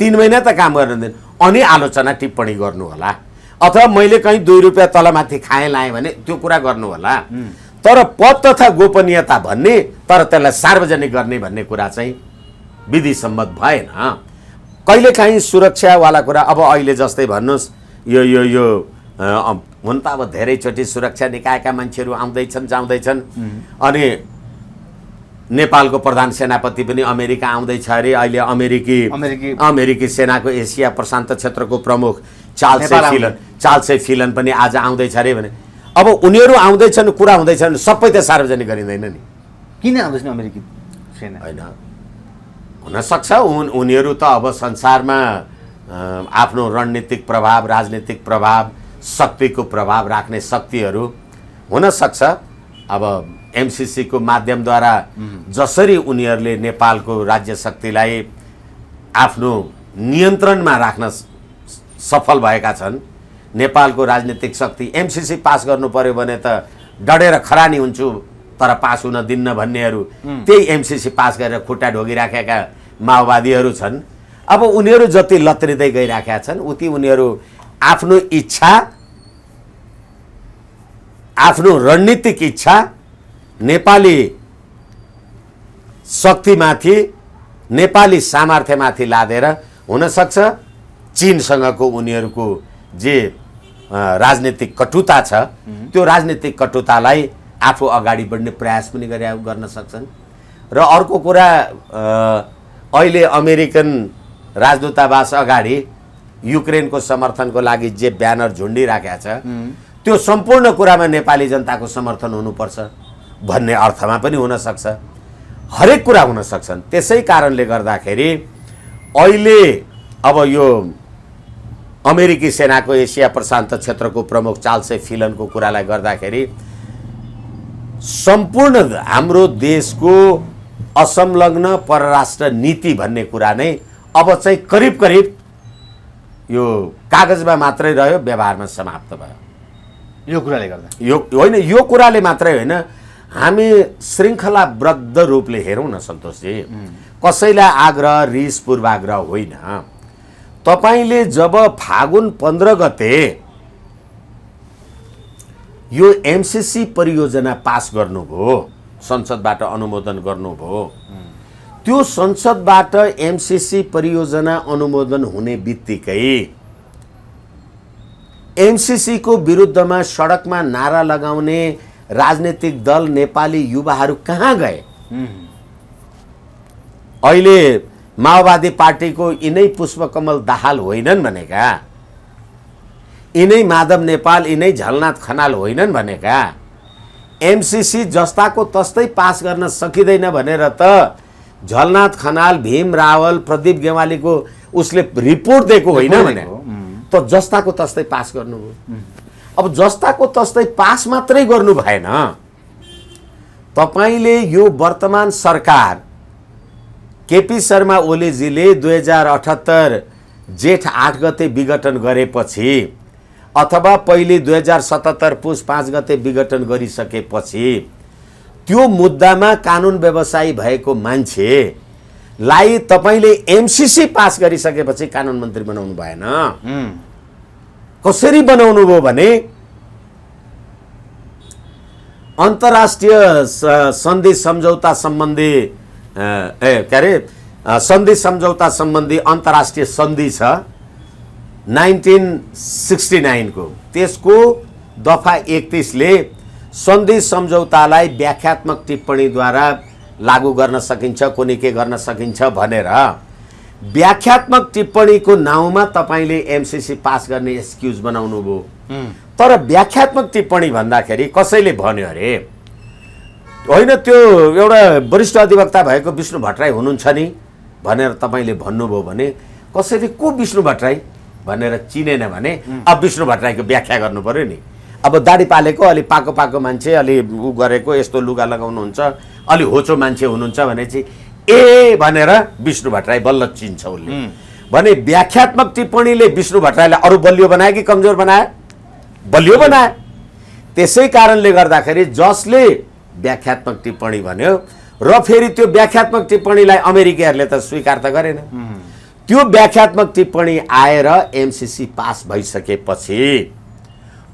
3 महिना त काम गर्न दिनु, अनि आलोचना टिप्पणी गर्नु होला, अथवा मैले कहीँ 2 रुपियाँ तलमाथि खाएँ लाएँ भने त्यो कुरा गर्नु होला। तर पद तथा गोपनीयता भन्ने, तर त्यसलाई सार्वजनिक गर्ने भन्ने कुरा चाहिँ विधि सम्मत भएन। कहिलेकाहीँ सुरक्षावाला कुरा, अब अहिले जस्तै भन्नुहोस् यो यो यो हुन त अब धेरैचोटि सुरक्षा निकायका मान्छेहरू आउँदैछन् जाउँदैछन्, अनि नेपालको प्रधान सेनापति पनि अमेरिका आउँदैछ अरे। अहिले अमेरिकी सेनाको एसिया प्रशान्त क्षेत्रको प्रमुख चार्ल्स फिलन पनि आज आउँदैछ अरे भने अब उनीहरू आउँदैछन्, कुरा हुँदैछन्, सबै त सार्वजनिक गरिँदैन नि। किन आउँदैछन् अमेरिकी सेना? होइन, हुनसक्छ उनीहरू त अब संसारमा आफ्नो रणनीतिक प्रभाव, राजनीतिक प्रभाव, शक्तिको प्रभाव राख्ने शक्तिहरू हुनसक्छ। अब एमसीसीको माध्यमद्वारा जसरी उनीहरूले नेपालको राज्य शक्तिलाई आफ्नो नियन्त्रणमा राख्न सफल भएका छन्, नेपालको राजनीतिक शक्ति एमसीसी पास गर्नु पर्यो भने त डढेर खरानी हुन्छु तर पास हुन दिन्न भन्नेहरू त्यही एमसीसी पास गरेर खुट्टा ढोगिराखेका माओवादीहरू छन्। अब उनीहरू जति लत्रिँदै गइराखेका छन् उति उनीहरू आफ्नो इच्छा, आफ्नो रणनीतिक इच्छा नेपाली शक्तिमाथि, नेपाली सामर्थ्यमाथि लादेर हुनसक्छ चीनसँगको उनीहरूको जे राजनीतिक कटुता छ त्यो राजनीतिक कटुतालाई आफू अगाडि बढ्ने प्रयास पनि गर्न सक्छन्। र अर्को कुरा, अहिले अमेरिकन राजदूतावास अगाडि युक्रेनको समर्थनको लागि जे ब्यानर झुन्डिराखेको छ त्यो सम्पूर्ण कुरामा नेपाली जनताको समर्थन हुनुपर्छ भन्ने अर्थमा पनि हुन सक्छ। हरेक कुरा हुन सक्छन्। त्यसै कारणले गर्दाखेरि अहिले अब यो अमेरिकी सेनाको एसिया प्रशान्त क्षेत्रको प्रमुख चार्ल्स फिलनको कुरालाई गर्दाखेरि सम्पूर्ण हाम्रो देशको असंलग्न परराष्ट्र नीति भन्ने कुरा नै अब चाहिँ करिब करिब यो कागजमा मात्रै रह्यो, व्यवहारमा समाप्त भयो। यो कुराले गर्दा होइन, यो कुराले मात्रै होइन, हामी श्रृङ्खलाबद्ध रूपले हेरौँ न सन्तोषजी, कसैलाई आग्रह, रिस, पूर्वाग्रह होइन। तपाईँले जब फागुन 15 गते यो एमसीसी परियोजना पास गर्नुभयो, संसदबाट अनुमोदन गर्नुभयो, त्यो संसदबाट एमसीसी परियोजना अनुमोदन हुने बित्तिकै एमसीसी को विरुद्धमा सडकमा नारा लगाउने राजनीतिक दल नेपाली युवाहरू कहाँ गए? अहिले माओवादी पार्टीको यिनै पुष्पकमल दाहाल होइनन् भनेका, यिनै माधव नेपाल, यिनै झलनाथ खनाल होइनन् भनेका, एमसीसी जस्ताको तस्तै पास गर्न सकिँदैन भनेर त झलनाथ खनाल, भीम रावल, प्रदीप गेवालीको उसले रिपोर्ट दिएको होइन भने त जस्ताको तस्तै पास गर्नुभयो। अब जस्ताको तस्तै पास मात्रै गर्नु भएन, तपाईले यो वर्तमान सरकार केपी शर्मा ओलीजीले 2078 जेठ 8 गते विघटन गरेपछि अथवा पहिले 2077 पुस 5 गते विघटन गरिसकेपछि त्यो मुद्दामा कानुन व्यवसायी भएको मान्छेलाई तपाईले एमसीसी पास गरिसकेपछि कानुन मन्त्री बनाउनु भएन। कसरी बनाउनु भयो भने अन्तर्राष्ट्रिय सन्धि सम्झौता सम्बन्धी के अरे सन्धि सम्झौता सम्बन्धी अन्तर्राष्ट्रिय सन्धि छ 1969 को, त्यसको दफा 31 ले सन्धि सम्झौतालाई व्याख्यात्मक टिप्पणीद्वारा लागू गर्न सकिन्छ, कुनै के गर्न सकिन्छ भनेर व्याख्यात्मक टिप्पणीको नाउँमा तपाईँले एमसिसी पास गर्ने एक्सक्युज बनाउनु भयो। तर व्याख्यात्मक टिप्पणी भन्दाखेरि कसैले भन्यो अरे होइन त्यो एउटा वरिष्ठ अधिवक्ता भएको विष्णु भट्टराई हुनुहुन्छ नि भनेर तपाईँले भन्नुभयो भने कसैले को विष्णु भट्टराई भनेर चिनेन भने अब विष्णु भट्टराईको व्याख्या गर्नु पर्यो नि। अब दाढी पालेको अलि पाको पाको मान्छे, अलि उ गरेको, यस्तो लुगा लगाउनुहुन्छ, अलि होचो मान्छे हुनुहुन्छ भने चाहिँ ए भनेर विष्णु भट्टराई बल्ल चिन्छ उसले। भने व्याख्यात्मक टिप्पणीले विष्णु भट्टराईलाई अरू बलियो बनायो कि कमजोर बनायो? बलियो बनायो। त्यसै कारणले गर्दाखेरि जसले व्याख्यात्मक टिप्पणी भन्यो र फेरि त्यो व्याख्यात्मक टिप्पणीलाई अमेरिकीहरूले त स्वीकार त गरेन। त्यो व्याख्यात्मक टिप्पणी आएर एमसिसी पास भइसकेपछि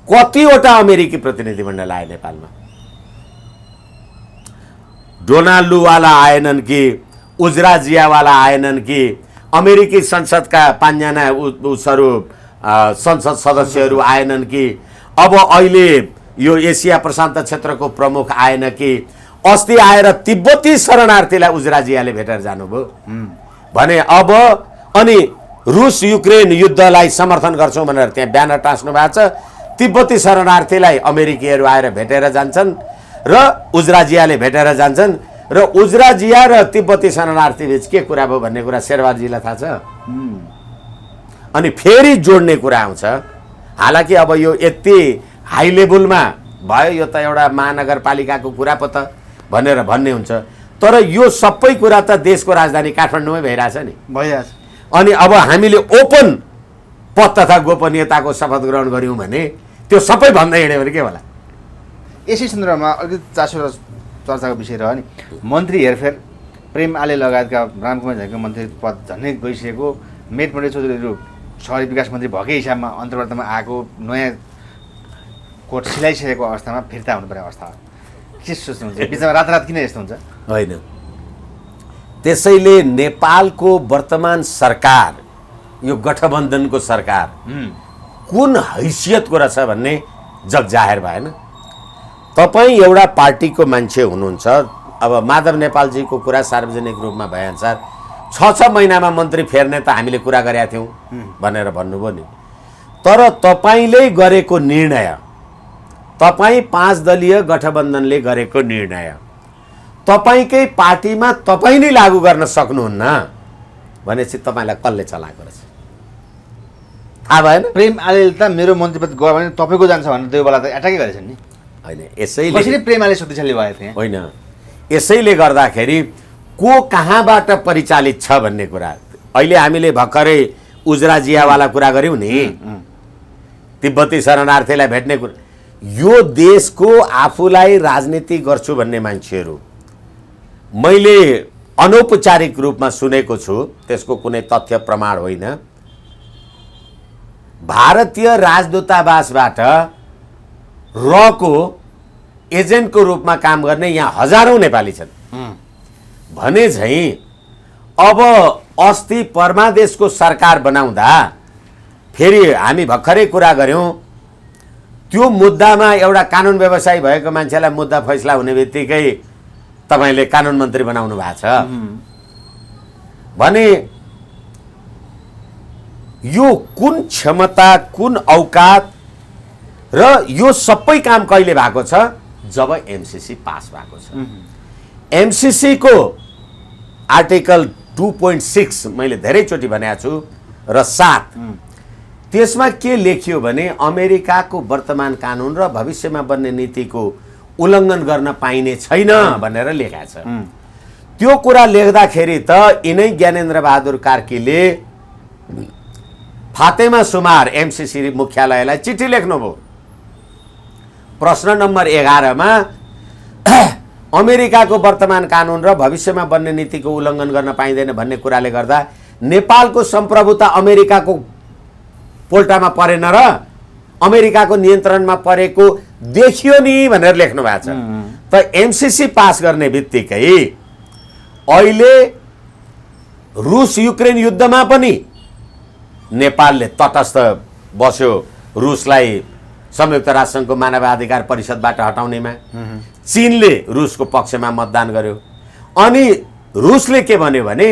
कतिवटा अमेरिकी प्रतिनिधिमण्डल आए नेपालमा? डोनाल्ड लुवाला आएनन् कि, उजरा जियावाला आएनन् कि, अमेरिकी संसदका 5 जना उसहरू संसद सदस्यहरू आएनन् कि, अब अहिले यो एसिया प्रशान्त क्षेत्रको प्रमुख आएन कि, अस्ति आएर तिब्बती शरणार्थीलाई उजरा जियाले भेटेर जानुभयो भने अब अनि रुस युक्रेन युद्धलाई समर्थन गर्छौँ भनेर त्यहाँ ब्यानर टाँस्नु भएको छ। तिब्बती शरणार्थीलाई अमेरिकीहरू आएर भेटेर जान्छन् र उजरा जियाले भेटेर जान्छन् र उजरा जिया र तिब्बती शरणार्थी बीच के कुरा भयो भन्ने कुरा शेरबाजीलाई थाहा छ। अनि फेरि जोड्ने कुरा आउँछ, हालाकि अब यो यति हाई लेभलमा भयो, यो त एउटा महानगरपालिकाको कुरा पो त भनेर भन्ने हुन्छ, तर यो सबै कुरा त देशको राजधानी काठमाडौँमै भइरहेछ नि, भइरहेछ। अनि अब हामीले ओपन पद तथा गोपनीयताको शपथ ग्रहण गऱ्यौँ भने त्यो सबै भन्दै हिँड्यो भने के होला? यसै सन्दर्भमा अलिकति चासो र चर्चाको विषय रह्यो नि, मन्त्री हेरफेर प्रेम आले लगायतका रामकुमार झाको मन्त्री पद झन्डै गइसकेको, मेटमण्डे चौधरीहरू शहरी विकास मन्त्री भएकै हिसाबमा अन्तर्वार्तामा आएको, नयाँ कोट सिलाइसकेको अवस्थामा फिर्ता हुनुपर्ने अवस्था के सोच्नुहुन्छ? बिचमा रातारात किन यस्तो हुन्छ? होइन, त्यसैले नेपालको वर्तमान सरकार, यो गठबन्धनको सरकार कुन हैसियतको रहेछ भन्ने जगजाहेर भएन। तपाईँ एउटा पार्टीको मान्छे हुनुहुन्छ, अब माधव नेपालजीको कुरा सार्वजनिक रूपमा भएअनुसार 6 महिनामा मन्त्री फेर्ने त हामीले कुरा गरेका थियौँ भनेर भन्नुभयो नि। तर तपाईँले गरेको निर्णय, तपाईँ 5 दलीय गठबन्धनले गरेको निर्णय तपाईँकै पार्टीमा तपाईँ नै लागू गर्न सक्नुहुन्न भनेपछि तपाईँलाई कसले चलाएको रहेछ? थाहा भएन? प्रेम आले त मेरो मन्त्रीपद गयो भने तपाईँको जान्छ भनेर त्यो बेला त एटाकै गरेछन् नि। होइन, यसैले कसरी प्रेम आले शक्तिशाली भएको थियो? होइन, यसैले गर्दाखेरि को कहाँबाट परिचालित छ भन्ने कुरा। अहिले हामीले भर्खरै उजरा जियावाला कुरा गऱ्यौँ नि, तिब्बती शरणार्थीलाई भेट्ने कुरा। यो देशको आफूलाई राजनीति गर्छु भन्ने मान्छेहरू मैले अनौपचारिक रूपमा सुनेको छु, त्यसको कुनै तथ्य प्रमाण होइन, भारतीय राजदूतावासबाट रको एजेन्टको रूपमा काम गर्ने यहाँ हजारौं नेपाली छन् भने झैँ अब अस्ति परमादेशको सरकार बनाउँदा फेरि हामी भर्खरै कुरा गऱ्यौँ, त्यो मुद्दामा एउटा कानुन व्यवसायी भएको मान्छेलाई मुद्दा फैसला हुने बित्तिकै तपाईले कानुन मन्त्री बनाउनु भएको छ भने यो कुन क्षमता, कुन औकात र यो सबै काम कहिले भएको छ? जब एमसिसी पास भएको छ। एमसिसी को आर्टिकल 2.6 मैले धेरैचोटि भनेको छु र 7 त्यसमा के लेखियो भने अमेरिकाको वर्तमान कानुन र भविष्यमा बन्ने नीतिको उल्लङ्घन गर्न पाइने छैन भनेर लेखेको छ। त्यो कुरा लेख्दाखेरि त यिनै ज्ञानेन्द्र बहादुर कार्कीले फातेमा सुमार एमसिसी मुख्यालयलाई चिठी लेख्नुभयो। प्रश्न नम्बर 11 मा अमेरिकाको वर्तमान कानुन र भविष्यमा बन्ने नीतिको उल्लङ्घन गर्न पाइँदैन भन्ने कुराले गर्दा नेपालको सम्प्रभुता अमेरिकाको पोल्टामा परेन र अमेरिकाको नियन्त्रणमा परेको देखियो नि भनेर लेख्नु भएको छ। त एमसिसी पास गर्ने बित्तिकै अहिले रुस युक्रेन युद्धमा पनि नेपालले तटस्थ बस्यो रुसलाई संयुक्त राष्ट्रसङ्घको मानवाधिकार परिषदबाट हटाउनेमा। चीनले रुसको पक्षमा मतदान गर्यो। अनि रुसले के भन्यो भने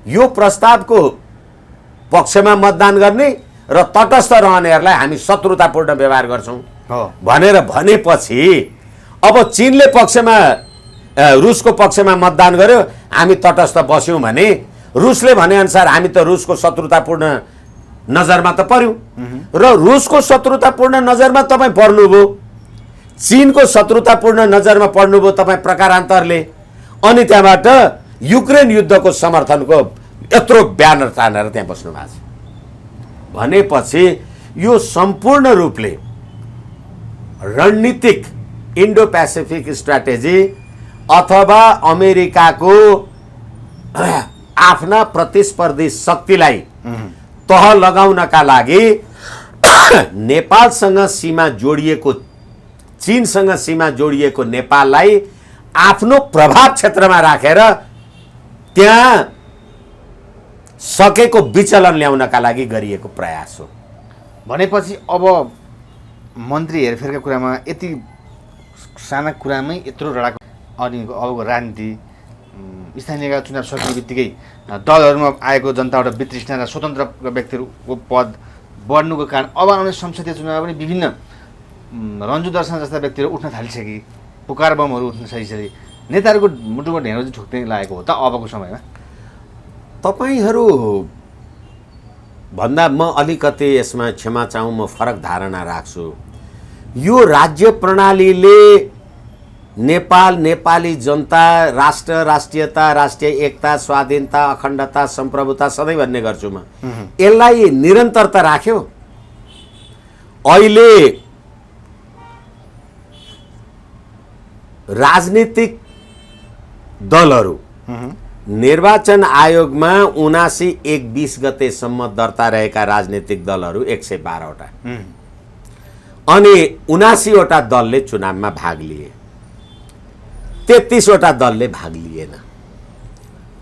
यो प्रस्तावको पक्षमा मतदान गर्ने र तटस्थ रहनेहरूलाई हामी शत्रुतापूर्ण व्यवहार गर्छौँ भनेर भनेपछि अब चीनले रुसको पक्षमा मतदान गर्यो, हामी तटस्थ बस्यौँ भने रुसले भनेअनुसार हामी त रुसको शत्रुतापूर्ण नजरमा त पर्यौँ र रुसको शत्रुतापूर्ण नजरमा तपाईँ पर्नुभयो, चीनको शत्रुतापूर्ण नजरमा पर्नुभयो तपाईँ प्रकारान्तरले। अनि त्यहाँबाट युक्रेन युद्धको समर्थनको यत्रो ब्यानर तानेर त्यहाँ बस्नु भएको छ भनेपछि यो सम्पूर्ण रूपले रणनीतिक इन्डो पेसिफिक स्ट्राटेजी अथवा अमेरिकाको आफ्ना प्रतिस्पर्धी शक्तिलाई तह लगाउनका लागि नेपालसँग सीमा जोडिएको, चीनसँग सीमा जोडिएको नेपाललाई आफ्नो प्रभाव क्षेत्रमा राखेर त्यहाँ सकेको विचलन ल्याउनका लागि गरिएको प्रयास हो। भनेपछि अब मन्त्री हेरफेरका कुरामा यति साना कुरामै यत्रो लडाकु अनि अबको राजनीति स्थानीयका चुनाव सकिने बित्तिकै दलहरूमा आएको जनताबाट वितृष्णा र स्वतन्त्र व्यक्तिहरूको पद बढ्नुको कारण अब आउने संसदीय चुनावमा पनि विभिन्न रन्जु दर्शन जस्ता व्यक्तिहरू उठ्न थालिसके, पुकार बमहरू उठ्न थालिसके, नेताहरूको मुटुमा ढेँडो चाहिँ ठोक्दै लागेको हो त अबको समयमा? तपाईहरू भन्दा म अलिकति यसमा क्षमा चाहूँ, म फरक धारणा राख्छु। यो राज्य प्रणालीले नेपाल, नेपाली जनता, राष्ट्र, राष्ट्रियता, राष्ट्रिय एकता, स्वाधीनता, अखण्डता, सम्प्रभुता सधैँ भन्ने गर्छु म, यसलाई निरन्तरता राख्यो। अहिले राजनीतिक दलहरू निर्वाचन आयोगमा 79/20 गतेसम्म दर्ता रहेका राजनीतिक दलहरू 112 वटा अनि 79 वटा दलले चुनावमा भाग लिए, 33 वटा दलले भाग लिएन,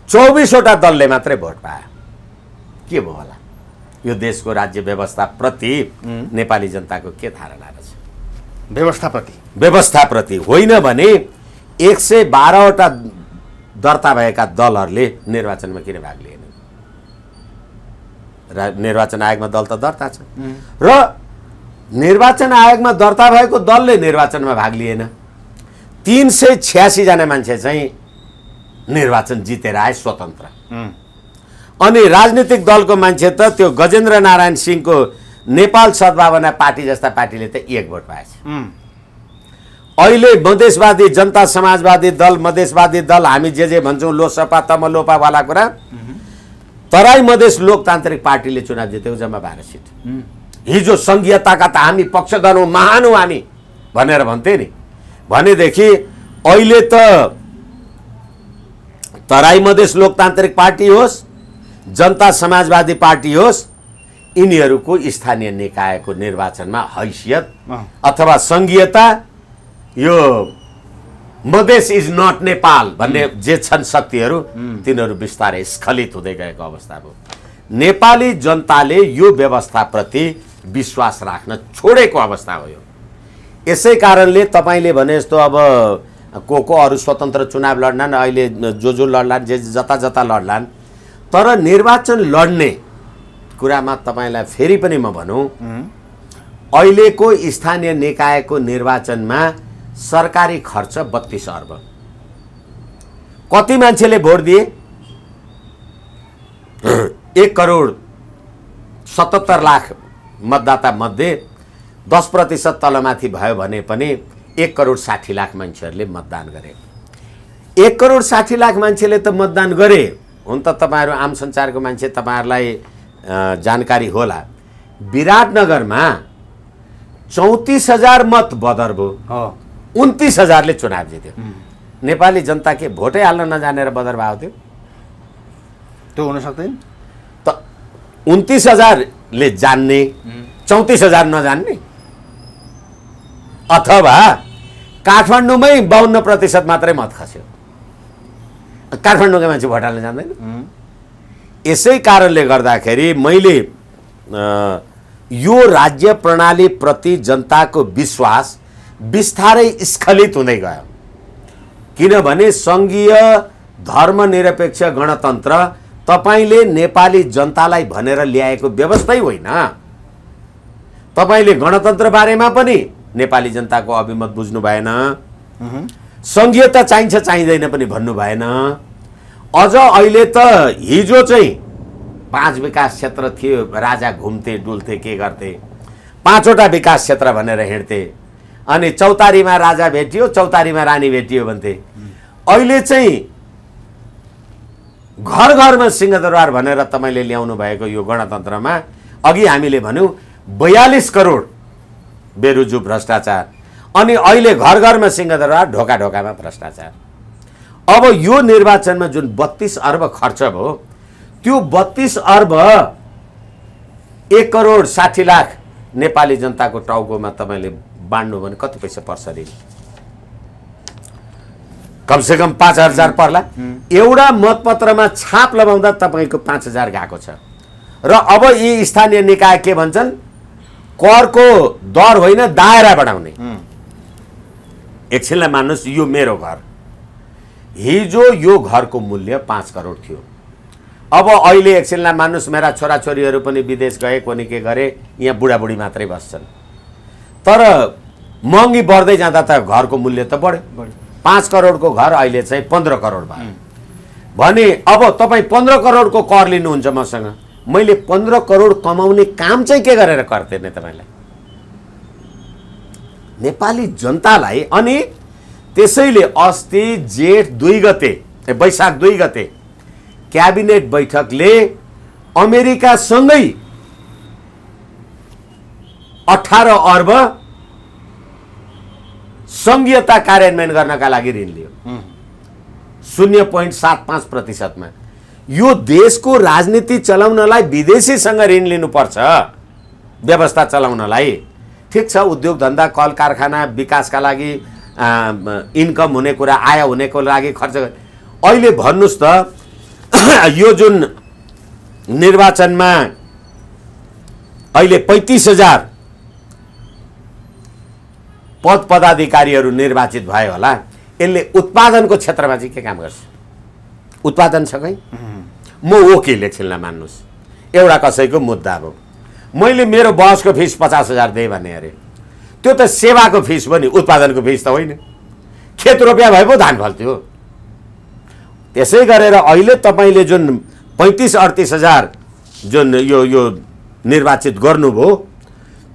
24 वटा दलले मात्रै भोट पायो। के भयो होला? यो देशको राज्य व्यवस्था प्रति नेपाली जनताको के धारणा रहेछ? व्यवस्थाप्रति होइन भने 112 वटा दर्ता भएका दलहरूले निर्वाचनमा किन भाग लिएन? निर्वाचन आयोगमा दल त दर्ता छ र निर्वाचन आयोगमा दर्ता भएको दलले निर्वाचनमा भाग लिएन। 386 जना मान्छे चाहिँ निर्वाचन जितेर आए स्वतन्त्र। अनि राजनीतिक दलको मान्छे त त्यो गजेन्द्र नारायण सिंहको नेपाल सद्भावना पार्टी जस्ता पार्टीले त 1 भोट पाएछ। अहिले मधेसवादी जनता समाजवादी दल, मधेसवादी दल, हामी जे भन्छौँ लोसपा तमलोपावाला कुरा, तराई मधेस लोकतान्त्रिक पार्टीले चुनाव जितेको जम्मा 12 सिट। हिजो सङ्घीयताका त हामी पक्षधर हौँ, महान हौँ हामी भनेर भन्थे नि, भनेदेखि अहिले त तराई मधेस लोकतान्त्रिक पार्टी होस्, जनता समाजवादी पार्टी होस्, यिनीहरूको स्थानीय निकायको निर्वाचनमा हैसियत अथवा सङ्घीयता, यो मधेस इज नट नेपाल भन्ने जे छन् शक्तिहरू, तिनीहरू बिस्तारै स्खलित हुँदै गएको अवस्था हो। नेपाली जनताले यो व्यवस्थाप्रति विश्वास राख्न छोडेको अवस्था हो यो। यसै कारणले तपाईँले भने जस्तो अब को अरू स्वतन्त्र चुनाव लड्लान्, अहिले जो लड्लान्, जे जता लड्लान्, तर निर्वाचन लड्ने कुरामा तपाईँलाई फेरि पनि म भनौँ, अहिलेको स्थानीय निकायको निर्वाचनमा सरकारी खर्च 32 अर्ब। कति मान्छेले भोट दिए? 1,77,00,000 मतदाता मध्ये 10% तलमाथि भयो भने पनि 1,60,00,000 मान्छेहरूले मतदान गरे। 1,60,00,000 मान्छेले त मतदान गरे। हुन त तपाईँहरू आम सञ्चारको मान्छे, तपाईँहरूलाई जानकारी होला, विराटनगरमा 34,000 मत बदर भयो, 29,000ले चुनाव जित्यो। नेपाली जनता के भोटै हाल्न नजानेर बदर भएको थियो? त्यो हुन सक्दैन त 29,000ले जान्ने, 34,000 नजान्ने, अथवा काठमाडौँमै 52% मात्रै मत खस्यो। काठमाडौँकै मान्छे भोट हाल्न जान्दैन। यसै कारणले गर्दाखेरि मैले यो राज्य प्रणालीप्रति जनताको विश्वास बिस्तारै स्खलित हुँदै गयो। किनभने सङ्घीय धर्मनिरपेक्ष गणतन्त्र तपाईँले नेपाली जनतालाई भनेर ल्याएको व्यवस्थै होइन। तपाईँले गणतन्त्र बारेमा पनि नेपाली जनताको अभिमत बुझ्नु भएन। सङ्घीयता चाहिन्छ चाहिँदैन पनि भन्नु भएन। अझ अहिले त हिजो चाहिँ 5 विकास क्षेत्र थियो, राजा घुम्थे डुल्थे के गर्थे, 5वटा विकास क्षेत्र भनेर हिँड्थे। अनि चौतारीमा राजा भेटियो, चौतारीमा रानी भेटियो भन्थे। अहिले चाहिँ घर घरमा सिंहदरबार भनेर तपाईँले ल्याउनु भएको यो गणतन्त्रमा अघि हामीले भन्यौँ 42 करोड बेरुजु भ्रष्टाचार, अनि अहिले घर घरमा सिंहदरबार, ढोका ढोकामा भ्रष्टाचार। अब यो निर्वाचनमा जुन 32 अर्ब खर्च भयो, त्यो 32 अर्ब 1 करोड 60 लाख नेपाली जनताको टाउकोमा तपाईँले बाँड्नु भने कति पैसा पर्छ रे? कमसेकम 5,000 पर्ला। एउटा मतपत्रमा छाप लगाउँदा तपाईँको 5,000 गएको छ। र अब यी स्थानीय निकाय के भन्छन्? करको दर होइन, दायरा बढाउने। एकछिनलाई मान्नुहोस्, यो मेरो घर, हिजो यो घरको मूल्य 5 करोड थियो। अब अहिले एकछिनलाई मान्नुहोस्, मेरा छोराछोरीहरू पनि विदेश गए, कोनी के गरे, यहाँ बुढाबुढी मात्रै बस्छन्। तर महँगी बढ्दै जाँदा त घरको मूल्य त बढ्यो। 5 करोडको घर अहिले चाहिँ 15 करोड भयो भने अब तपाईँ 15 करोडको कर लिनुहुन्छ मसँग, मैले 15 करोड कमाउने काम चाहिँ के गरेर गर्थेँ नि तपाईँलाई? नेपाली जनतालाई। अनि त्यसैले अस्ति जेठ 2 गते, वैशाख 2 गते क्याबिनेट बैठकले अमेरिकासँगै 18 अर्ब सङ्घीयता कार्यान्वयन गर्नका लागि ऋण लियो 0.75%मा। यो देशको राजनीति चलाउनलाई विदेशीसँग ऋण लिनुपर्छ, व्यवस्था चलाउनलाई। ठिक छ, उद्योग धन्दा कल कारखाना विकासका लागि इन्कम हुने कुरा, आय हुनेको लागि खर्च। अहिले भन्नुहोस् त, यो जुन निर्वाचनमा अहिले 35,000 पद पदाधिकारीहरू निर्वाचित भयो होला, यसले उत्पादनको क्षेत्रमा चाहिँ के काम गर्छ? उत्पादन छ कहीँ? म वकिल, एकछिनलाई मान्नुहोस्, एउटा कसैको मुद्दा हो, मैले मेरो बसको फिस 50,000 दिएँ भने अरे त्यो त सेवाको फिस हो नि, उत्पादनको फिस त होइन। खेत रोप्या भए पो धान फल्थ्यो। त्यसै गरेर अहिले तपाईँले जुन 35-38,000 जुन यो निर्वाचित गर्नुभयो,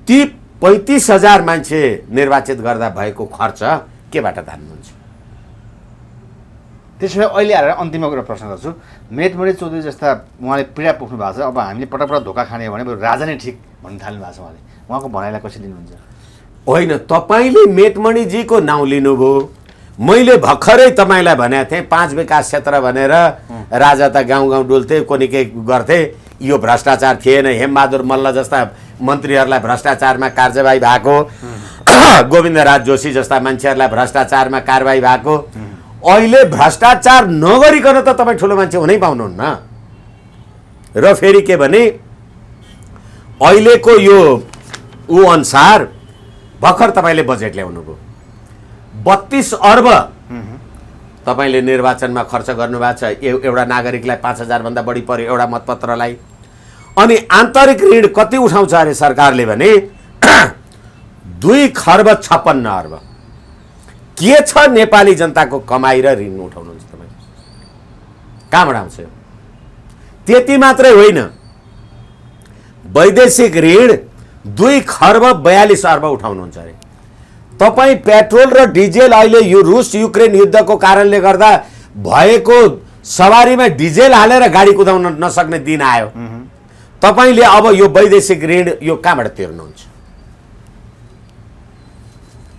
ती 35,000 मान्छे निर्वाचित गर्दा भएको खर्च केबाट धान्नुहुन्छ? त्यसो भए अहिले आएर अन्तिममा कुरा प्रश्न गर्छु। मेटमणि चौधरी जस्ता उहाँले पीडा पुग्नु भएको छ, अब हामीले पटक पटक धोका खाने हो भने राजा नै ठिक भन्नु थाल्नु भएको छ उहाँले। उहाँको भनाइलाई कसरी लिनुहुन्छ? होइन, तपाईँले मेटमणिजीको नाउँ लिनुभयो। मैले भर्खरै तपाईँलाई भनेको थिएँ 5 विकास क्षेत्र भनेर राजा त गाउँ गाउँ डुल्थे, कोनी के गर्थे, यो भ्रष्टाचार थिएन। हेमबहादुर मल्ल जस्ता मन्त्रीहरूलाई भ्रष्टाचारमा कारवाही भएको, गोविन्दराज जोशी जस्ता मान्छेहरूलाई भ्रष्टाचारमा कारवाही भएको। अहिले भ्रष्टाचार नगरिकन त तपाईँ ठुलो मान्छे हुनै पाउनुहुन्न। र फेरि के भने अहिलेको यो अनुसार भर्खर तपाईँले बजेट ल्याउनु भयो, 32 अर्ब तपाईँले निर्वाचनमा खर्च गर्नुभएको छ। एउटा नागरिकलाई 5,000 भन्दा बढी पर्यो एउटा मतपत्रलाई। अनि आन्तरिक ऋण कति उठाउँछ अरे सरकारले भने 2 खर्ब 56 अर्ब। के छ नेपाली जनताको कमाई र ऋण उठाउनुहुन्छ तपाईँ? कहाँबाट आउँछ? त्यति मात्रै होइन, वैदेशिक ऋण 2 खर्ब 42 अर्ब उठाउनुहुन्छ अरे। तपाईँ पेट्रोल र डिजेल अहिले यो रुस युक्रेन युद्धको कारणले गर्दा भएको सवारीमा डिजेल हालेर गाडी कुदाउन नसक्ने दिन आयो। तपाईँले अब यो वैदेशिक ऋण यो कहाँबाट तिर्नुहुन्छ?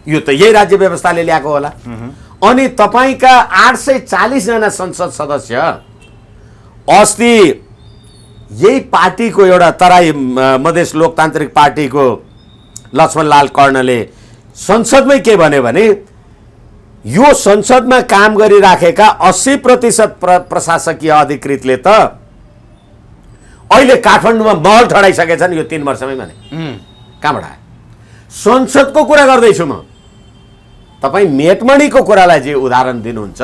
यो त यही राज्य व्यवस्थाले ल्याएको होला। अनि तपाईँका 840 जना संसद सदस्य अस्ति यही पार्टीको एउटा तराई मधेस लोकतान्त्रिक पार्टीको लक्ष्मणलाल कर्णले संसदमै के भन्यो भने यो संसदमा काम गरिराखेका 80% प्रशासकीय अधिकृतले त अहिले काठमाडौँमा महल ठडाइसकेछन् यो 3 वर्षमै भने कहाँबाट आयो? संसदको कुरा गर्दैछु म। तपाईँ मेटमणिको कुरालाई जे उदाहरण दिनुहुन्छ,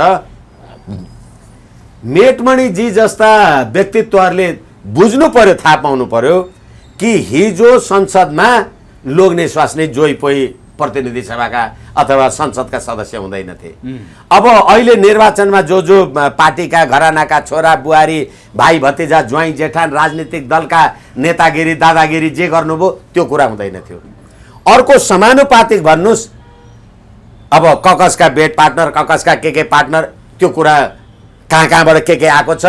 मेटमणिजी जस्ता व्यक्तित्वहरूले बुझ्नु पर्यो, थाहा पाउनु पर्यो कि हिजो संसदमा लोग्ने स्वास्नी जोइ पोइ प्रतिनिधि सभाका अथवा संसदका सदस्य हुँदैनथे। अब अहिले निर्वाचनमा जो जो पार्टीका घरानाका छोरा बुहारी भाइ भतिजा ज्वाइँ जेठान राजनीतिक दलका नेतागिरी दादागिरी जे गर्नुभयो त्यो कुरा हुँदैन थियो। अर्को समानुपातिक भन्नुहोस्, अब ककसका बेड पार्टनर ककसका के पार्टनर त्यो कुरा कहाँबाट के आएको छ।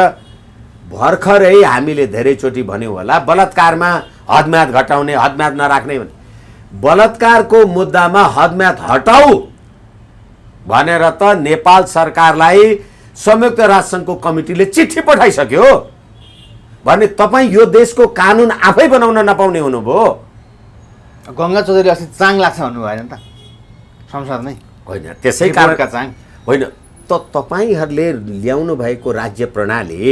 भर्खरै हामीले धेरैचोटि भन्यौँ होला बलात्कारमा हदम्याद घटाउने हदम्याद नराख्ने भने बलात्कारको मुद्दामा हदम्याद हटाऊ भनेर त नेपाल सरकारलाई संयुक्त राष्ट्रसङ्घको कमिटीले चिठी पठाइसक्यो भने तपाईँ यो देशको कानुन आफै बनाउन नपाउने हुनुभयो। गङ्गा चौधरी अस्ति चाङ लाग्छ भन्नु भएन त संसदमै? होइन, त्यसै कारणका चाङ होइन त तपाईँहरूले ल्याउनु भएको राज्य प्रणाली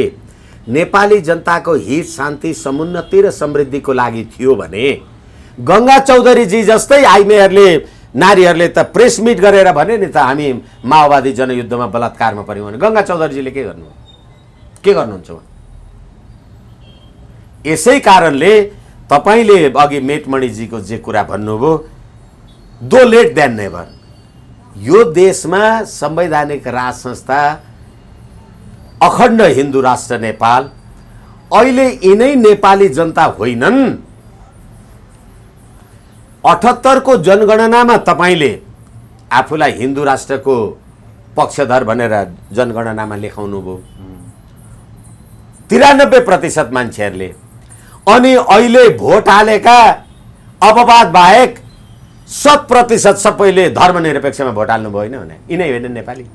नेपाली जनताको हित शान्ति समुन्नति र समृद्धिको लागि थियो भने गङ्गा चौधरीजी जस्तै आइमेहरूले नारीहरूले त प्रेस मिट गरेर भने नि त हामी माओवादी जनयुद्धमा बलात्कारमा पर्यौँ भने गङ्गा चौधरीजीले के गर्नुहुन्छ? यसै कारणले तपाईँले अघि मेटमणिजीको जे कुरा भन्नुभयो, दो लेट देन नेभर। यो देशमा संवैधानिक राज संस्था अखण्ड हिन्दू राष्ट्र नेपाल, अहिले यिनै नेपाली जनता होइनन्। 78 को जनगणनामा तपाईँले आफूलाई हिन्दू राष्ट्रको पक्षधर भनेर जनगणनामा लेखाउनु भयो 93% मान्छेहरूले। अनि अहिले भोट हालेका अपवाद बाहेक 100% सबैले धर्मनिरपेक्षमा भोट हाल्नु भयो होइन भने यिनै होइन नेपाली।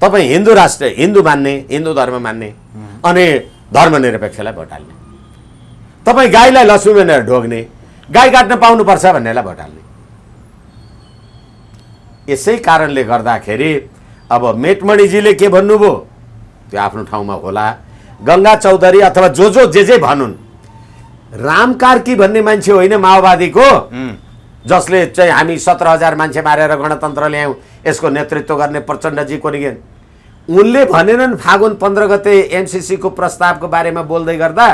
तपाईँ हिन्दू राष्ट्र हिन्दू मान्ने हिन्दू धर्म मान्ने अनि धर्मनिरपेक्षलाई भोट हाल्ने, तपाईँ गाईलाई लक्ष्मी भनेर ढोग्ने गाई काट्न पाउनुपर्छ भन्नेलाई भोट हाल्ने। यसै कारणले गर्दाखेरि अब मेटमणिजीले के भन्नुभयो त्यो आफ्नो ठाउँमा होला। गङ्गा चौधरी अथवा जो जे भनुन्, राम कार्की भन्ने मान्छे होइन माओवादीको जसले चाहिँ हामी 17,000 मान्छे मारेर गणतन्त्र ल्यायौँ यसको नेतृत्व गर्ने प्रचण्डजी कोनिगेन, उनले भनेनन् फागुन 15 गते एमसिसीको प्रस्तावको बारेमा बोल्दै गर्दा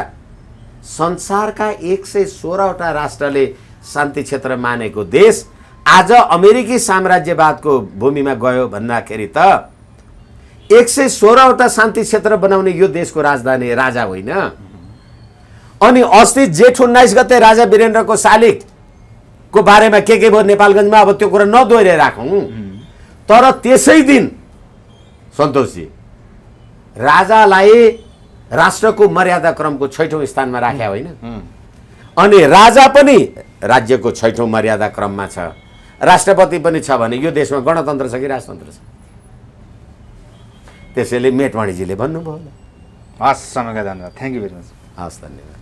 संसारका 116वटा राष्ट्रले शान्ति क्षेत्र मानेको देश आज अमेरिकी साम्राज्यवादको भूमिमा गयो भन्दाखेरि त 116वटा शान्ति क्षेत्र बनाउने यो देशको राजधानी राजा होइन। अनि अस्ति जेठ 19 गते राजा वीरेन्द्रको शालिगको बारेमा के भयो नेपालगञ्जमा, अब त्यो कुरा नदोहोऱ्याइ राखौँ। तर त्यसै दिन सन्तोषजी राजालाई राष्ट्रको मर्यादा क्रमको 6औं स्थानमा राख्या होइन, अनि राजा पनि राज्यको 6औं मर्यादा क्रममा छ, राष्ट्रपति पनि छ भने यो देशमा गणतन्त्र छ कि राजतन्त्र छ? त्यसैले मेटमणिजीले भन्नुभयो। हस्, समयका धन्यवाद। Thank you very much. हस्, धन्यवाद।